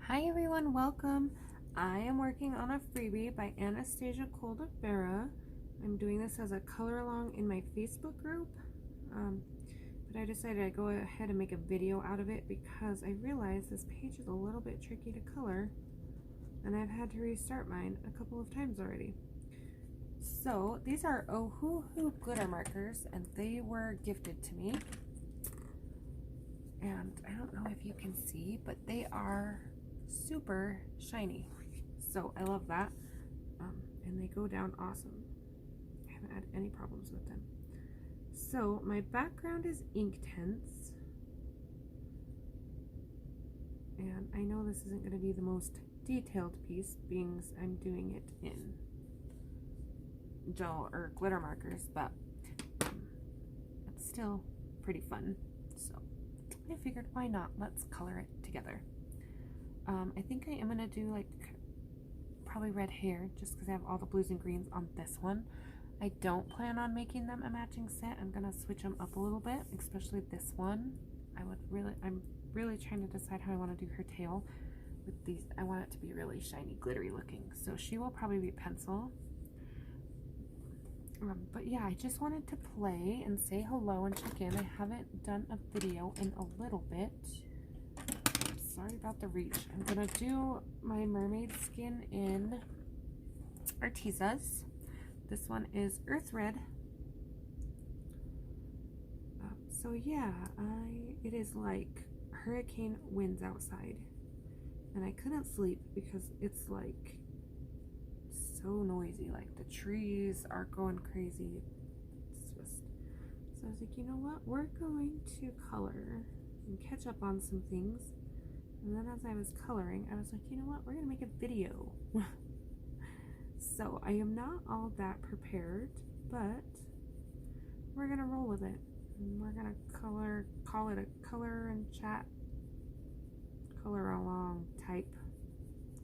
Hi everyone, welcome. I am working on a freebie by Anastasia Vera. I'm doing this as a color along in my Facebook group, but I decided I'd go ahead and make a video out of it because I realized this page is a little bit tricky to color and I've had to restart mine a couple of times already. So these are Ohuhu glitter markers and they were gifted to me. And I don't know if you can see, but they are super shiny, so I love that. And they go down awesome. I haven't had any problems with them. So my background is Inktense, and I know this isn't going to be the most detailed piece being I'm doing it in gel or glitter markers, but it's still pretty fun, so I figured why not, let's color it together. I think I am going to do like probably red hair just because I have all the blues and greens on this one. I don't plan on making them a matching set. I'm going to switch them up a little bit, especially this one. I'm really trying to decide how I want to do her tail with these. I want it to be really shiny, glittery looking. So she will probably be pencil. But yeah, I just wanted to play and say hello and check in. I haven't done a video in a little bit. Sorry about the reach. I'm gonna do my mermaid skin in Artesas. This one is Earth Red. So yeah, it is like hurricane winds outside, and I couldn't sleep because it's like so noisy. Like the trees are going crazy. It's just, so I was like, you know what? We're going to color and catch up on some things. And then as I was coloring, I was like, you know what, we're going to make a video. So I am not all that prepared, but we're going to roll with it. And we're going to call it a color and chat, color along type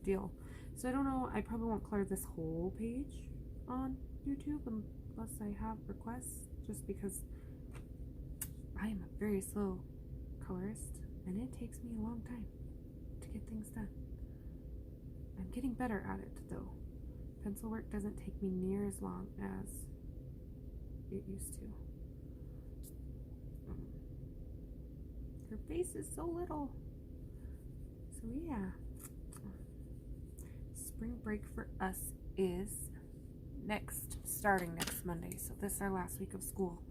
deal. So I don't know, I probably won't color this whole page on YouTube unless I have requests, just because I am a very slow colorist and it takes me a long time to get things done. I'm getting better at it though. Pencil work doesn't take me near as long as it used to. Her face is so little. So yeah. Spring break for us is starting next Monday. So this is our last week of school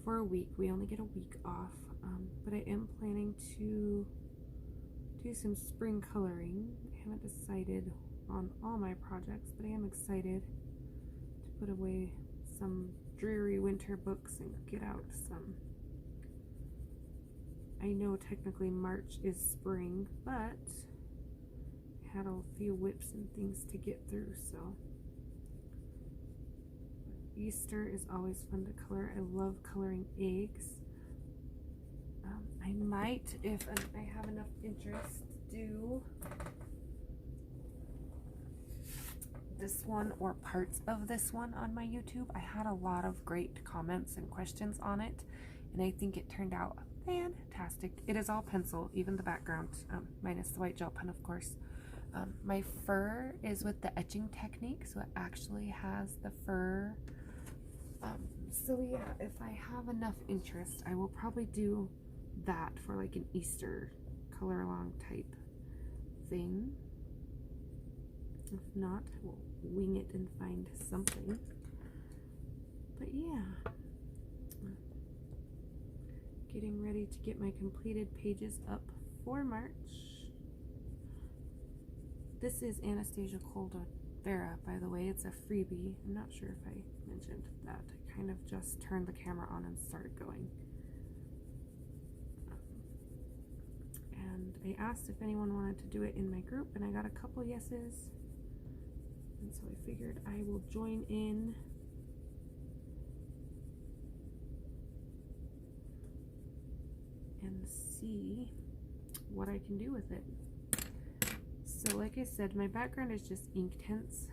for a week. We only get a week off, but I am planning to do some spring coloring. I haven't decided on all my projects, but I am excited to put away some dreary winter books and get out some. I know technically March is spring, but I had a few whips and things to get through, so. Easter is always fun to color. I love coloring eggs. I might, if I have enough interest, do this one or parts of this one on my YouTube. I had a lot of great comments and questions on it, and I think it turned out fantastic. It is all pencil, even the background, minus the white gel pen, of course. My fur is with the etching technique, so it actually has the fur. So yeah, if I have enough interest, I will probably do that for like an Easter color along type thing. If not, I will wing it and find something. But yeah, getting ready to get my completed pages up for March. This is Anastasia Vera, by the way. It's a freebie. I'm not sure if I mentioned that. I kind of just turned the camera on and started going. And I asked if anyone wanted to do it in my group, and I got a couple yeses. And so I figured I will join in and see what I can do with it. So like I said, my background is just Inktense.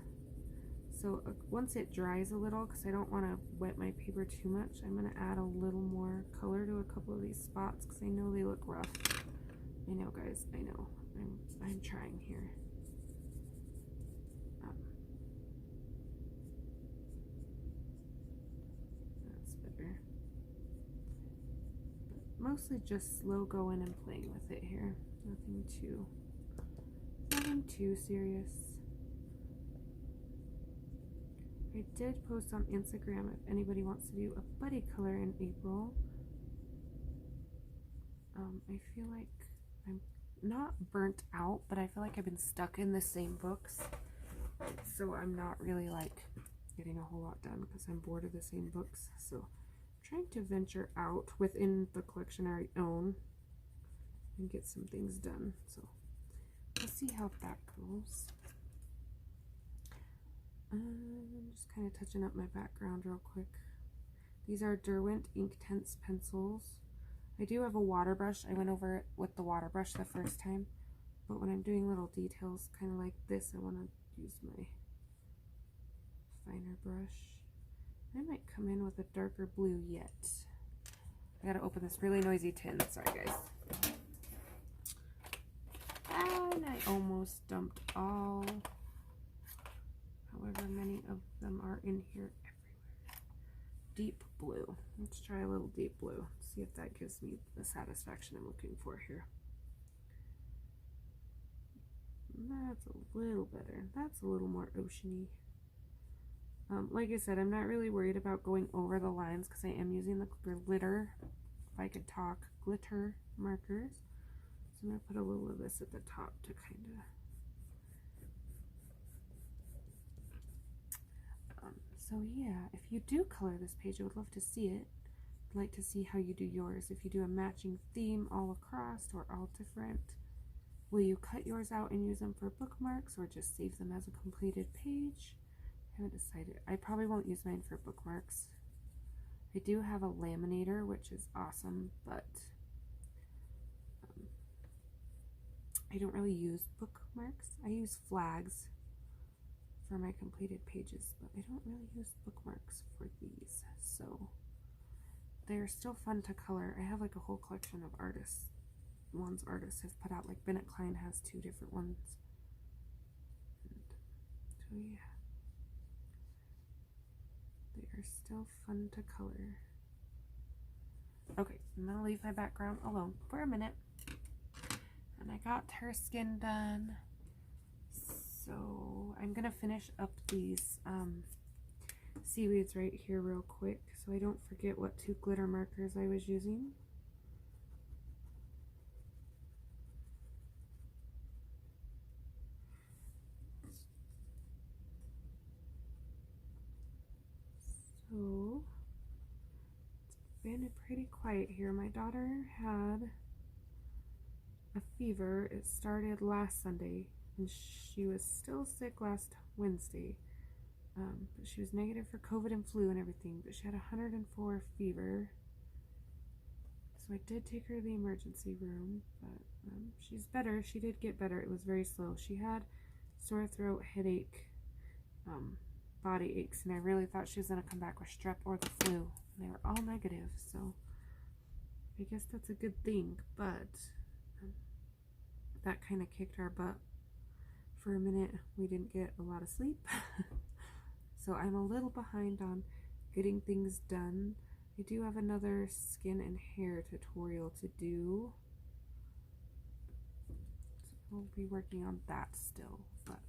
So once it dries a little, because I don't want to wet my paper too much, I'm going to add a little more color to a couple of these spots because I know they look rough. I know, guys, I know. I'm trying here. That's better. But mostly just slow going and playing with it here. Nothing too serious. I did post on Instagram if anybody wants to do a buddy color in April. I feel like I'm not burnt out, but I feel like I've been stuck in the same books. So I'm not really like getting a whole lot done because I'm bored of the same books. So I'm trying to venture out within the collection I own and get some things done. So we'll see how that goes. I'm just kind of touching up my background real quick. These are Derwent Inktense pencils. I do have a water brush. I went over it with the water brush the first time, but when I'm doing little details kind of like this, I want to use my finer brush. I might come in with a darker blue yet. I gotta open this really noisy tin. Sorry guys. And I almost dumped all, however many of them are in here everywhere. Deep blue. Let's try a little deep blue. See if that gives me the satisfaction I'm looking for here. That's a little better. That's a little more oceany. Like I said, I'm not really worried about going over the lines because I am using the glitter, if I could talk, glitter markers. So I'm going to put a little of this at the top to kind of... so yeah, if you do color this page, I would love to see it. I'd like to see how you do yours. If you do a matching theme all across or all different. Will you cut yours out and use them for bookmarks or just save them as a completed page? I haven't decided. I probably won't use mine for bookmarks. I do have a laminator, which is awesome, but I don't really use bookmarks. I use flags for my completed pages, but I don't really use bookmarks for these. So they're still fun to color. I have like a whole collection of artists. Artists have put out, like Bennett Klein has 2 different ones. And so yeah. They are still fun to color. Okay, I'm gonna leave my background alone for a minute. And I got her skin done. So I'm gonna finish up these seaweeds right here real quick so I don't forget what 2 glitter markers I was using. So it's been pretty quiet here. My daughter had a fever. It started last Sunday and she was still sick last Wednesday. But she was negative for COVID and flu and everything, but she had 104 fever. So I did take her to the emergency room, but she's better. She did get better. It was very slow. She had sore throat, headache, body aches, and I really thought she was going to come back with strep or the flu, and they were all negative, so I guess that's a good thing, but that kind of kicked our butt for a minute. We didn't get a lot of sleep, so I'm a little behind on getting things done. I do have another skin and hair tutorial to do, so I'll be working on that still, but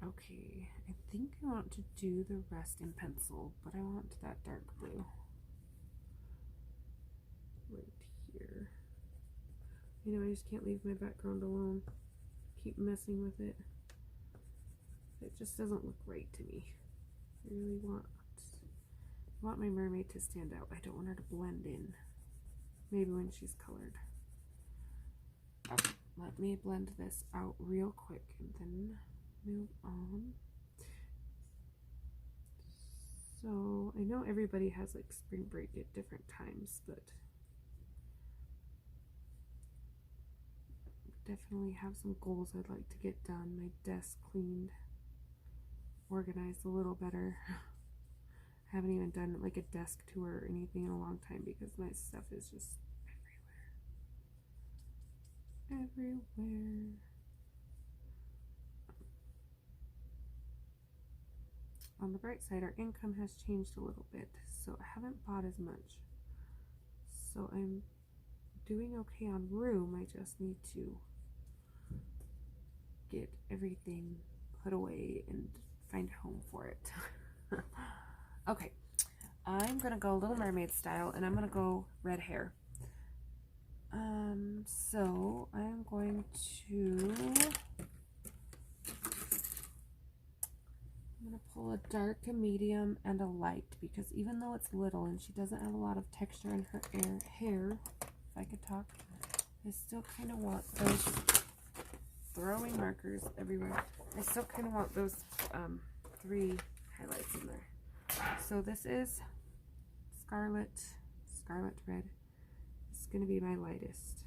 okay, I think I want to do the rest in pencil, but I want that dark blue right here. You know, I just can't leave my background alone. Keep messing with it. It just doesn't look right to me. I really want my mermaid to stand out. I don't want her to blend in. Maybe when she's colored. Okay, let me blend this out real quick and then move on. So I know everybody has like spring break at different times, but definitely have some goals I'd like to get done. My desk cleaned, organized a little better. I haven't even done like a desk tour or anything in a long time because my stuff is just everywhere. everywhere. On the bright side, our income has changed a little bit, so I haven't bought as much. So I'm doing okay on room. I just need to get everything put away and find a home for it. Okay, I'm gonna go Little Mermaid style, and I'm gonna go red hair. So I'm going to pull a dark, a medium, and a light, because even though it's little and she doesn't have a lot of texture in her hair, if I could talk, I still kind of want those, throwing markers everywhere, I still kind of want those 3 highlights in there. So this is Scarlet Red. It's going to be my lightest.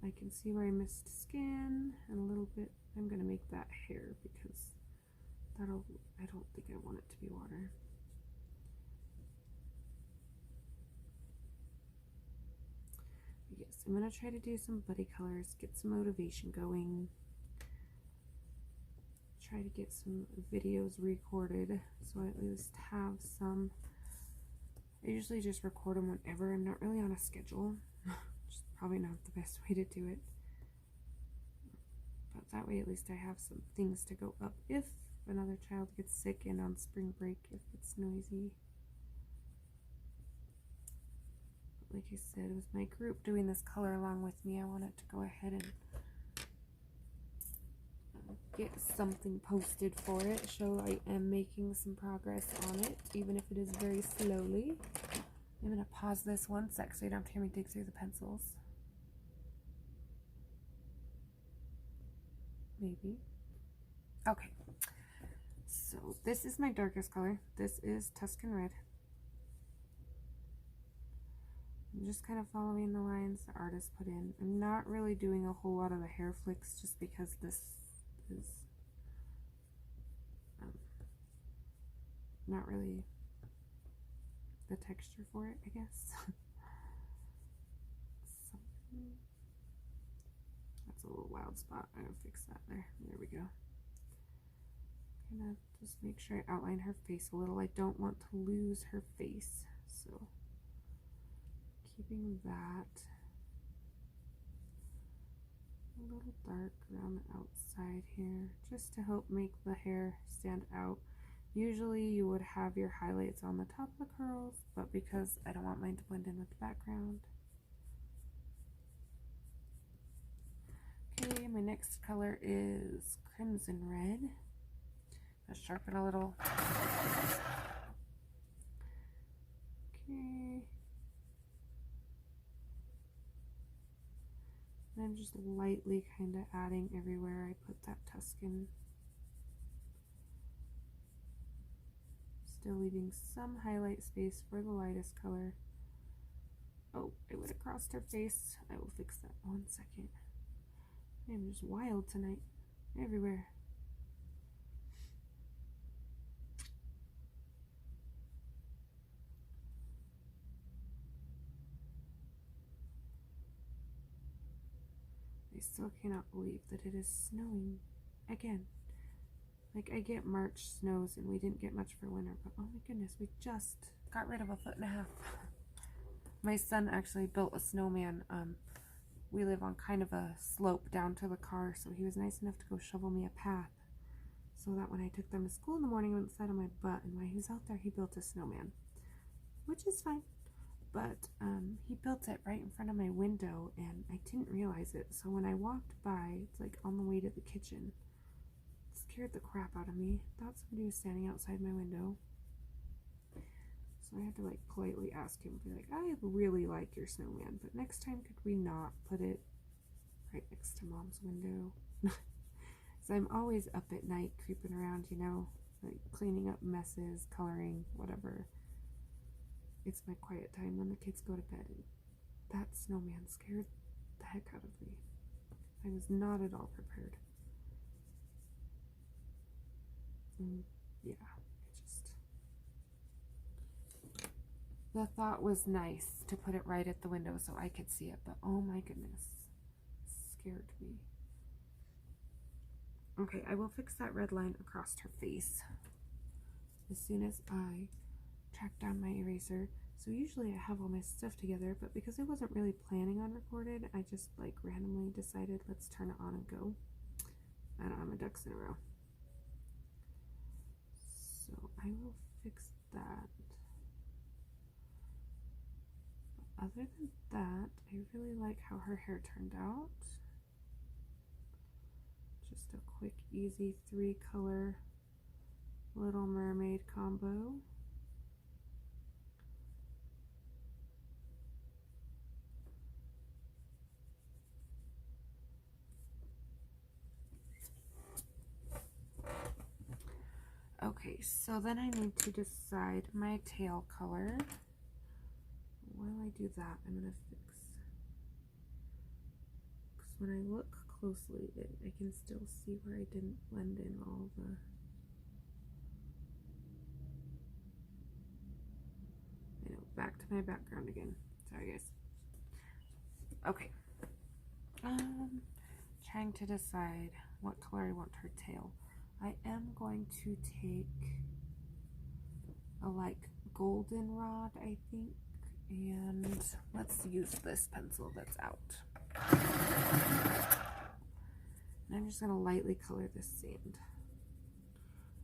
I can see where I missed skin and a little bit. I'm going to make that hair because I don't think I want it to be water. Yes, I'm going to try to do some buddy colors, get some motivation going, try to get some videos recorded so I at least have some. I usually just record them whenever. I'm not really on a schedule. Probably not the best way to do it, but that way at least I have some things to go up if another child gets sick and on spring break if it's noisy. But like I said, with my group doing this color along with me, I wanted to go ahead and get something posted for it, show I am making some progress on it, even if it is very slowly. I'm going to pause this 1 sec so you don't have to hear me dig through the pencils. Maybe. Okay. So this is my darkest color. This is Tuscan Red. I'm just kind of following the lines the artist put in. I'm not really doing a whole lot of the hair flicks just because this is not really the texture for it, I guess. That's a little wild spot. I'll fix that there. There we go. Gonna just make sure I outline her face a little. I don't want to lose her face, so keeping that a little dark around the outside here, just to help make the hair stand out. Usually you would have your highlights on the top of the curls, but because I don't want mine to blend in with the background. Okay, my next color is Crimson Red. Let's sharpen a little. Okay. And I'm just lightly kind of adding everywhere I put that Tuscan. Still leaving some highlight space for the lightest color. Oh, it would have crossed her face. I will fix that 1 second. I'm just wild tonight. Everywhere. I still cannot believe that it is snowing again. Like, I get March snows and we didn't get much for winter, but oh my goodness, we just got rid of 1.5 feet. My son actually built a snowman. We live on kind of a slope down to the car, so he was nice enough to go shovel me a path so that when I took them to school in the morning, I wouldn't sit on my butt, and while he was out there, he built a snowman, which is fine. But he built it right in front of my window, and I didn't realize it. So when I walked by, it's like on the way to the kitchen, it scared the crap out of me. Thought somebody was standing outside my window. So I had to like politely ask him, be like, I really like your snowman, but next time could we not put it right next to Mom's window? So I'm always up at night creeping around, you know, like cleaning up messes, coloring, whatever. It's my quiet time when the kids go to bed. That snowman scared the heck out of me. I was not at all prepared. Yeah, the thought was nice to put it right at the window so I could see it, but oh my goodness, it scared me. Okay, I will fix that red line across her face as soon as I track down my eraser. So usually I have all my stuff together, but because I wasn't really planning on recording, I just like randomly decided let's turn it on and go. I don't have my ducks in a row. So I will fix that. But other than that, I really like how her hair turned out. Just a quick, easy 3-color Little Mermaid combo. Okay, so then I need to decide my tail color. While I do that, I'm going to fix, because when I look closely, I can still see where I didn't blend in all the... I know, back to my background again. Sorry, guys. Okay. Trying to decide what color I want her tail. I am going to take a like goldenrod, I think, and let's use this pencil that's out. And I'm just going to lightly color this sand.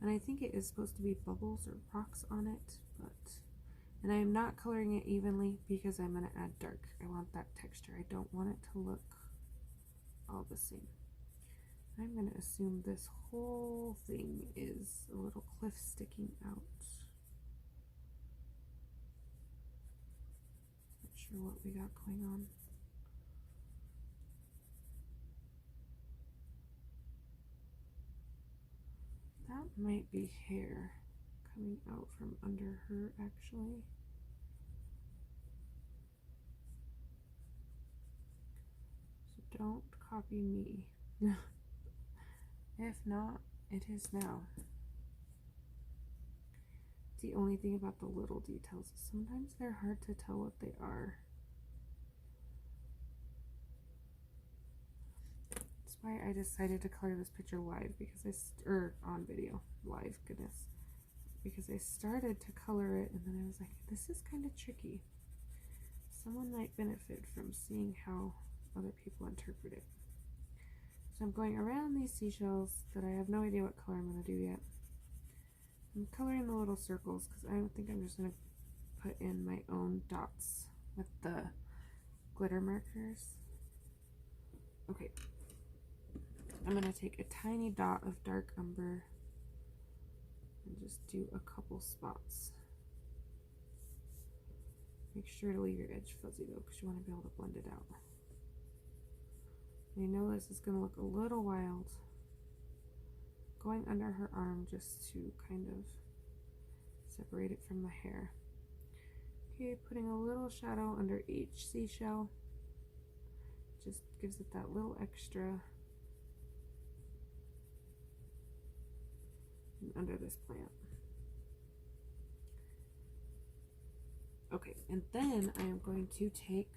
And I think it is supposed to be bubbles or rocks on it, and I am not coloring it evenly because I'm going to add dark. I want that texture. I don't want it to look all the same. I'm going to assume this whole thing is a little cliff sticking out. Not sure what we got going on. That might be hair coming out from under her, actually. So don't copy me. If not, it is now. The only thing about the little details is sometimes they're hard to tell what they are. That's why I decided to color this picture live, because on video, live, goodness. Because I started to color it and then I was like, this is kind of tricky. Someone might benefit from seeing how other people interpret it. So I'm going around these seashells that I have no idea what color I'm going to do yet. I'm coloring the little circles because I think I'm just going to put in my own dots with the glitter markers. Okay. I'm going to take a tiny dot of dark umber and just do a couple spots. Make sure to leave your edge fuzzy though, because you want to be able to blend it out. I know this is going to look a little wild. Going under her arm just to kind of separate it from the hair. Okay, putting a little shadow under each seashell. Just gives it that little extra. And under this plant. Okay, and then I am going to take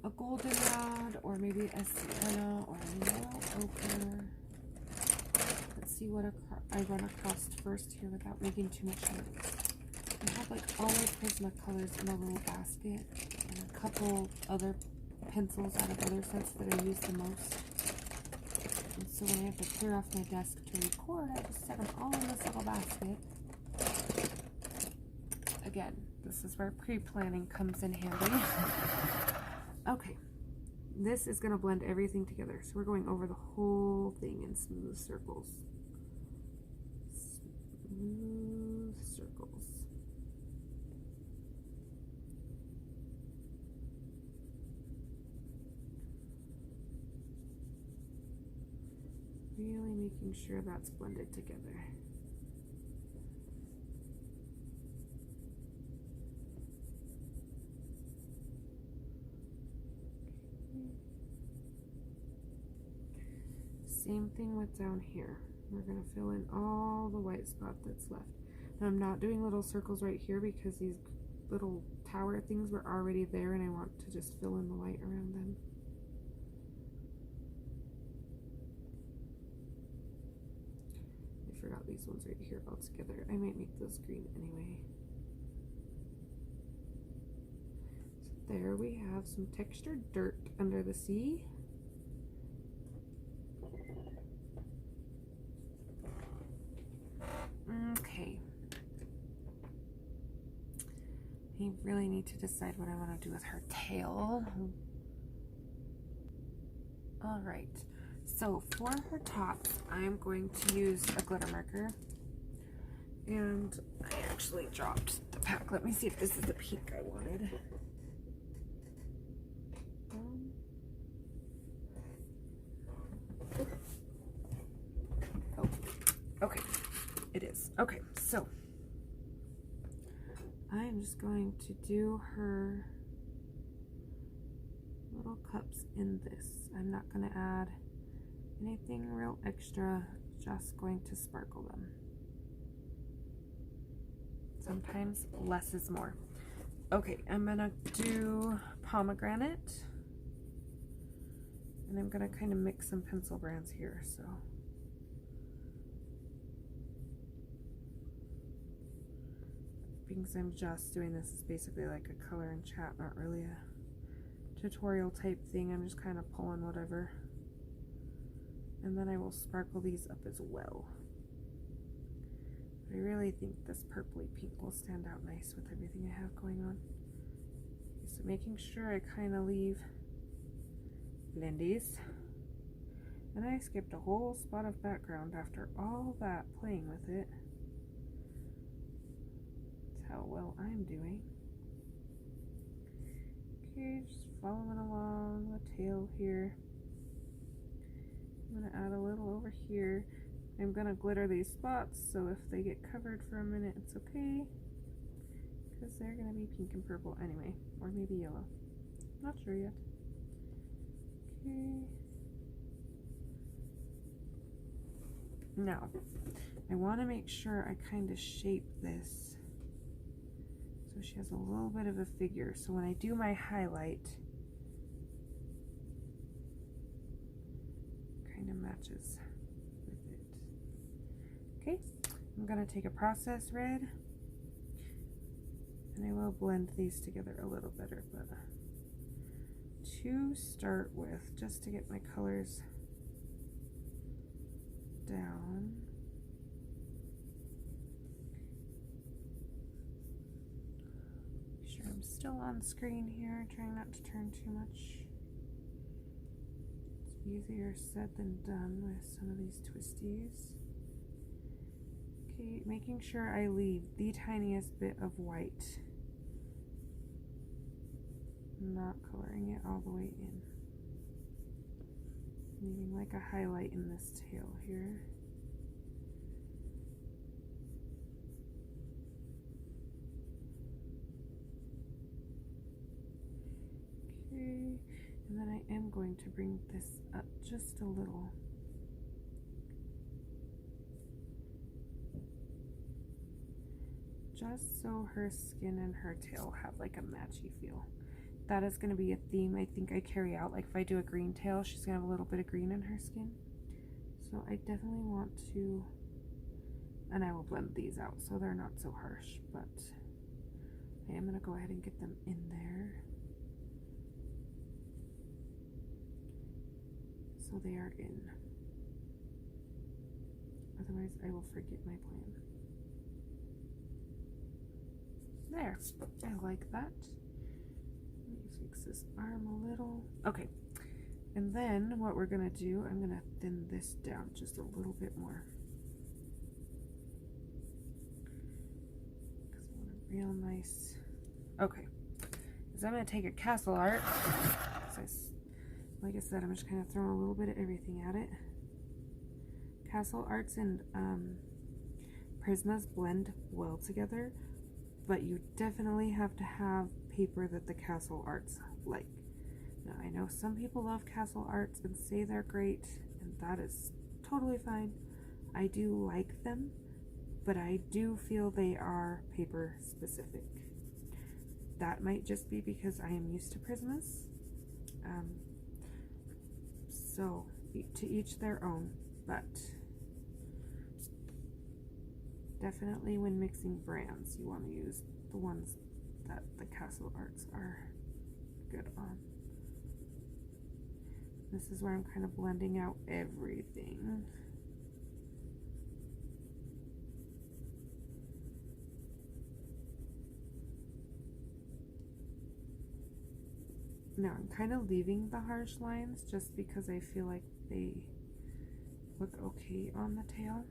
a goldenrod or maybe a sienna or a yellow ochre. Let's see what I run across first here without making too much noise. I have like all my Prismacolors in a little basket and a couple other pencils out of other sets that I use the most. And so when I have to clear off my desk to record, I just set them all in this little basket. Again, this is where pre-planning comes in handy. Okay, this is going to blend everything together. So we're going over the whole thing in smooth circles. Smooth circles. Really making sure that's blended together. Same thing with down here. We're going to fill in all the white spot that's left. And I'm not doing little circles right here because these little tower things were already there and I want to just fill in the white around them. I forgot these ones right here altogether. I might make those green anyway. So there we have some textured dirt under the sea. Okay. I really need to decide what I want to do with her tail. Alright, so for her tops, I'm going to use a glitter marker. And I actually dropped the pack. Let me see if this is the pink I wanted. Oh, okay, it is. Okay, so I'm just going to do her little cups in this. I'm not going to add anything real extra, just going to sparkle them. Sometimes less is more. Okay, I'm going to do pomegranate. And I'm going to kind of mix some pencil brands here, so. Because I'm just doing this is basically like a color and chat, not really a tutorial type thing. I'm just kind of pulling whatever. And then I will sparkle these up as well. I really think this purpley pink will stand out nice with everything I have going on. Okay, so making sure I kind of leave blendies. And I skipped a whole spot of background after all that playing with it. That's how well I'm doing. Okay, just following along the tail here. I'm going to add a little over here. I'm going to glitter these spots, so if they get covered for a minute, it's okay. Because they're going to be pink and purple anyway. Or maybe yellow. Not sure yet. Okay. Now, I want to make sure I kind of shape this so she has a little bit of a figure. So when I do my highlight, kind of matches with it. Okay, I'm going to take a process red and I will blend these together a little better, but to start with, just to get my colors down. Make sure I'm still on screen here, trying not to turn too much. It's easier said than done with some of these twisties. Okay, making sure I leave the tiniest bit of white. Not coloring it all the way in. Leaving like a highlight in this tail here. Okay, and then I am going to bring this up just a little. Just so her skin and her tail have like a matchy feel. That is going to be a theme I think I carry out. Like if I do a green tail, she's going to have a little bit of green in her skin. So I definitely want to, and I will blend these out so they're not so harsh, but I am going to go ahead and get them in there. So they are in. Otherwise I will forget my plan. There, I like that. Let me fix this arm a little. Okay, and then what we're gonna do, I'm gonna thin this down just a little bit more. Because I want a real nice, okay, because I'm gonna take a castle art. Like I said, I'm just kind of throwing a little bit of everything at it. Castle arts and Prismas blend well together, but you definitely have to have paper that the castle arts like. Now I know some people love castle arts and say they're great, and that is totally fine. I do like them, but I do feel they are paper specific. That might just be because I am used to Prismas. So to each their own, but definitely when mixing brands, you want to use the ones that the Castle Arts are good on. This is where I'm kind of blending out everything. Now I'm kind of leaving the harsh lines just because I feel like they look okay on the tail.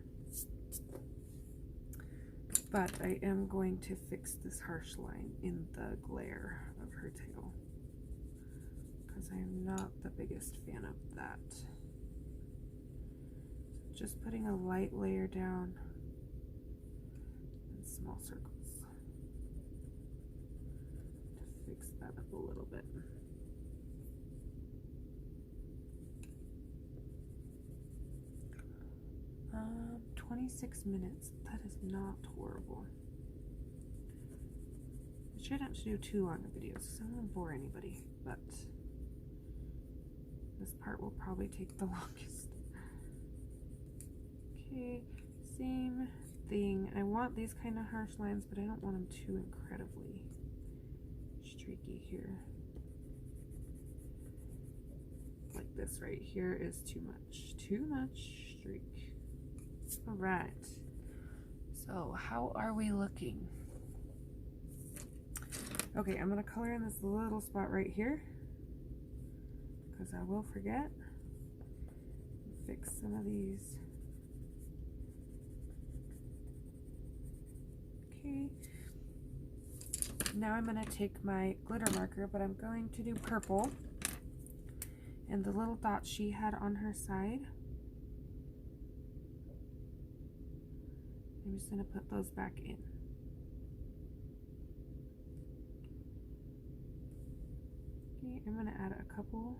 But I am going to fix this harsh line in the glare of her tail, because I'm not the biggest fan of that. Just putting a light layer down in small circles to fix that up a little bit. 26 minutes. That is not horrible. I shouldn't do too long of videos because I don't want to bore anybody, but this part will probably take the longest. Okay, same thing. I want these kind of harsh lines, but I don't want them too incredibly streaky here. Like this right here is too much. Too much streak. All right. So how are we looking? Okay, I'm going to color in this little spot right here because I will forget. Fix some of these. Okay. Now I'm going to take my glitter marker, but I'm going to do purple. And the little dots she had on her side, I'm just going to put those back in. Okay, I'm going to add a couple.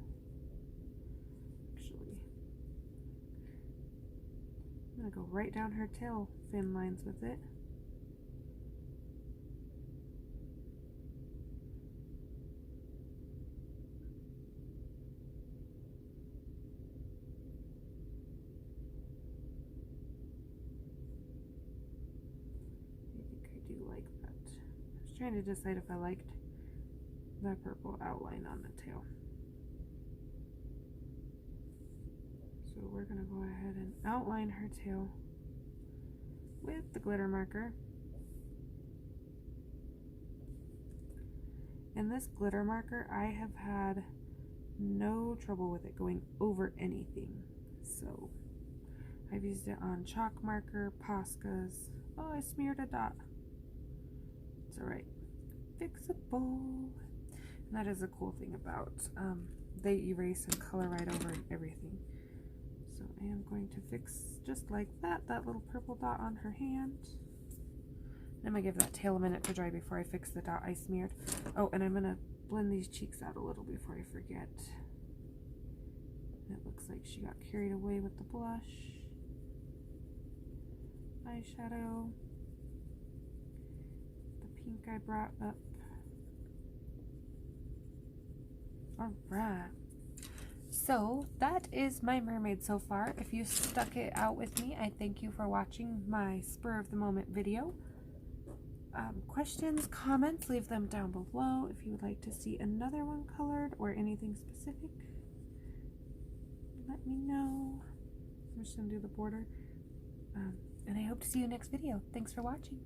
Actually, I'm going to go right down her tail fin lines with it. Trying to decide if I liked the purple outline on the tail. So we're going to go ahead and outline her tail with the glitter marker. And this glitter marker, I have had no trouble with it going over anything. So I've used it on chalk marker, Poscas. Oh, I smeared a dot. It's alright. Fixable. And that is a cool thing about they erase and color right over everything. So I am going to fix just like that little purple dot on her hand. I'm going to give that tail a minute to dry before I fix the dot I smeared. Oh, and I'm going to blend these cheeks out a little before I forget. It looks like she got carried away with the blush. Eyeshadow. Pink I brought up. Alright. So that is my mermaid so far. If you stuck it out with me, I thank you for watching my spur of the moment video. Questions, comments, leave them down below. If you would like to see another one colored or anything specific, let me know. I'm just going to do the border. And I hope to see you next video. Thanks for watching.